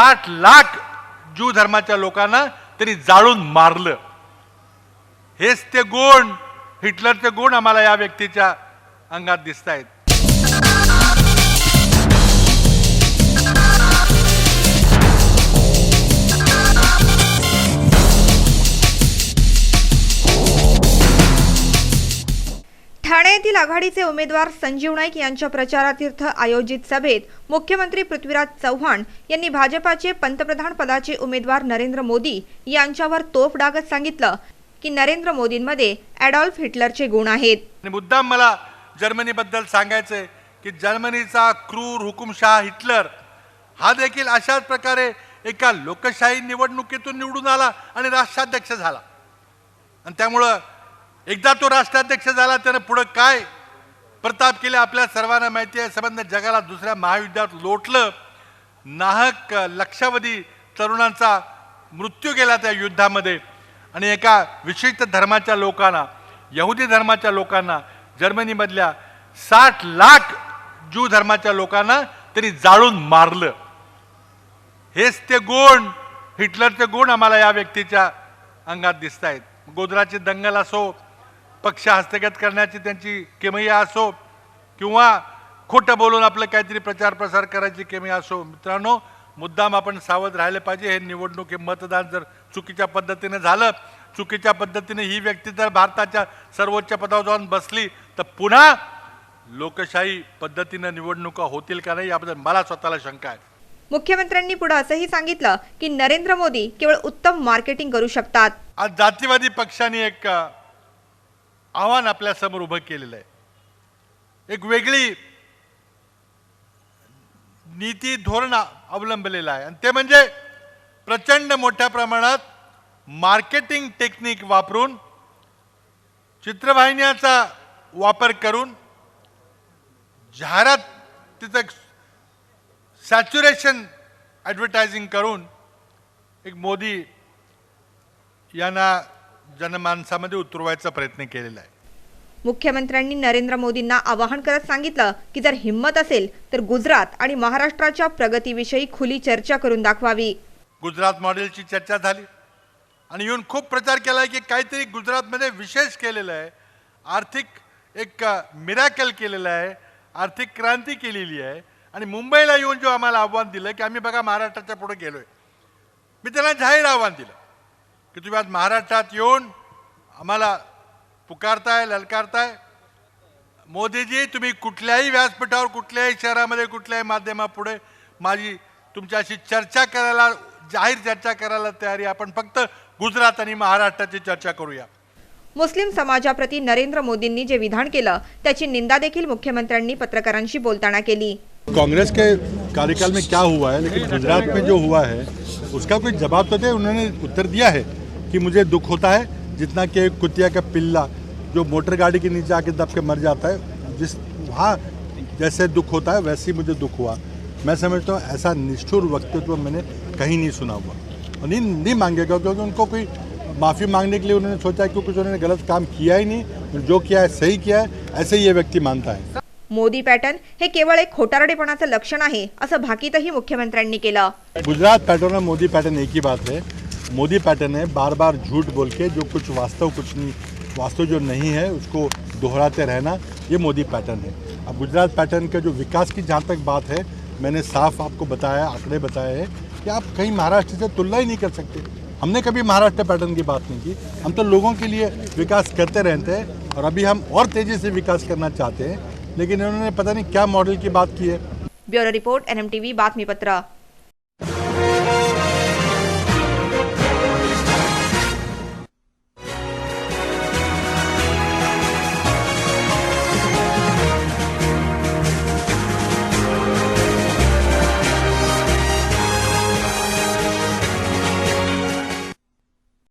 60 lakh Jew धर्माच्या लोकांना त्यांनी जाळून मारलं। हेच ते गुण, हिटलरचे गुण आम्हाला या व्यक्तीच्या अंगात दिसत आहेत। ठाणे येथील आघाडीचे उमेदवार संजीव नाईक यांच्या प्रचारार्थ आयोजित सभेत मुख्यमंत्री पृथ्वीराज चव्हाण यांनी भाजपाचे पंतप्रधान पदाचे उमेदवार नरेंद्र मोदी यांच्यावर तोफ डागत सांगितलं की नरेंद्र मोदींमध्ये ॲडॉल्फ हिटलरचे गुण आहेत। मुद्दाम मला जर्मनीबद्दल सांगायचंय की जर्मनीचा क्रूर हुकुमशाह हिटलर हा देखील अशाच प्रकारे एका लोकशाही निवडणुकीतून निवडून आला आणि राष्ट्राध्यक्ष झाला। आणि त्यामुळे एकदा तो राष्ट्राध्यक्ष झाला त्याने पुढे काय प्रताप केले आपल्या सर्वांना माहिती आहे। संबंध जगाला दुसऱ्या महायुद्धात लोटलं। नाहक लक्षावधी तरुणांचा मृत्यू गेला त्या युद्धामध्ये आणि एका विशिष्ट धर्माच्या लोकांना, यहुदी धर्माच्या लोकांना, जर्मनीमधल्या 60 लाख ज्यू धर्माच्या लोकांना त्यांनी जाळून मारलं। हेच ते गुण, हिटलरचे गुण आम्हाला या व्यक्तीच्या अंगात दिसत आहेत। गोधराची दंगल असो, पक्ष हस्तगत करण्याची त्यांची किमया असो, किंवा खोटं बोलून आपलं काहीतरी प्रचार प्रसार करायची किमया असो, मित्रांनो मुद्दाम आपण सावध राहिले पाहिजे। हे निवडणूक, हे मतदान जर चुकीच्या पद्धतीने झालं, चुकीच्या पद्धतीने ही व्यक्ती जर भारताच्या सर्वोच्च पदावर जाऊन बसली तर पुन्हा लोकशाही पद्धतीने निवडणुका होतील का नाही याबद्दल मला स्वतःला शंका आहे। मुख्यमंत्र्यांनी पुढे असंही सांगितलं की नरेंद्र मोदी केवळ उत्तम मार्केटिंग करू शकतात। आज जातीवादी पक्षांनी एक आव्हान आपल्या समोर उभं केलेलं आहे। एक वेगळी नीती धोरण अवलंबलेलं आहे आणि ते म्हणजे प्रचंड मोठ्या प्रमाणात मार्केटिंग टेक्निक वापरून, चित्रवाहिन्याचा वापर करून, जाहिरात तिचं सॅच्युरेशन ॲडव्हर्टायझिंग करून एक मोदी यांना जनमानसामध्ये उतरवायचा प्रयत्न केलेला आहे। मुख्यमंत्र्यांनी नरेंद्र मोदींना आवाहन करत सांगितलं की जर हिम्मत असेल तर गुजरात आणि महाराष्ट्राच्या प्रगतीविषयी खुली चर्चा करून दाखवावी। गुजरात मॉडेलची चर्चा झाली आणि येऊन खूप प्रचार केला की काहीतरी गुजरातमध्ये विशेष केलेलं आहे, आर्थिक एक मिराकल केलेलं आहे, आर्थिक क्रांती केलेली आहे। आणि मुंबईला येऊन जो आम्हाला आव्हान दिलं की आम्ही बघा महाराष्ट्राच्या पुढे गेलोय, मी त्यांना जाहीर आव्हान दिलं की तुम्ही आज महाराष्ट्रात येऊन आम्हाला पुकारताय, ललकारताय। मोदीजी, तुम्ही कुठल्याही व्यासपीठावर, कुठल्याही शहरामध्ये, कुठल्याही माध्यमापुढे माझी तुमच्याशी चर्चा करायला, जाहीर चर्चा करायला तयारी। आपण फक्त गुजरात आणि महाराष्ट्राची चर्चा करूया। मुस्लिम समाजाप्रती नरेंद्र मोदींनी जे विधान केलं त्याची निंदा देखील मुख्यमंत्र्यांनी पत्रकारांशी बोलताना केली। कांग्रेस के कार्यकाल में क्या हुआ है, लेकिन गुजरात में जो हुआ है उसका कोई जवाब तो दे। उन्होंने उत्तर दिया है कि मुझे दुख होता है जितना कि कुतिया का पिल्ला जो मोटर गाड़ी के नीचे आके दब के मर जाता है, जिस वहाँ जैसे दुख होता है वैसे ही मुझे दुख हुआ। मैं समझता हूँ ऐसा निष्ठुर वक्तव्य मैंने कहीं नहीं सुना हुआ और नहीं मांगेगा, क्योंकि उनको कोई माफ़ी मांगने के लिए उन्होंने सोचा है कि कुछ उन्होंने गलत काम किया ही नहीं, जो किया है सही किया है, ऐसे ये व्यक्ति मानता है। मोदी पॅटर्न हे केवळ एक खोटारडेपणाचं लक्षण आहे असं भाकीतही मुख्यमंत्र्यांनी केलं। गुजरात पैटर्न और मोदी पैटर्न एक ही बात है। मोदी पैटर्न है बार बार झूठ बोल के जो कुछ नहीं, वास्तव जो नहीं है उसको दोहराते रहना, ये मोदी पैटर्न है। अब गुजरात पैटर्न के जो विकास की जहाँ तक बात है, मैंने साफ आपको बताया, आंकड़े बताए हैं कि आप कहीं महाराष्ट्र से तुलना ही नहीं कर सकते। हमने कभी महाराष्ट्र पैटर्न की बात नहीं की, हम तो लोगों के लिए विकास करते रहते हैं और अभी हम और तेज़ी से विकास करना चाहते हैं, लेकिन इन्होंने पता नहीं क्या मॉडल की बात की है। ब्युरो रिपोर्ट, NMTV बातमीपत्र।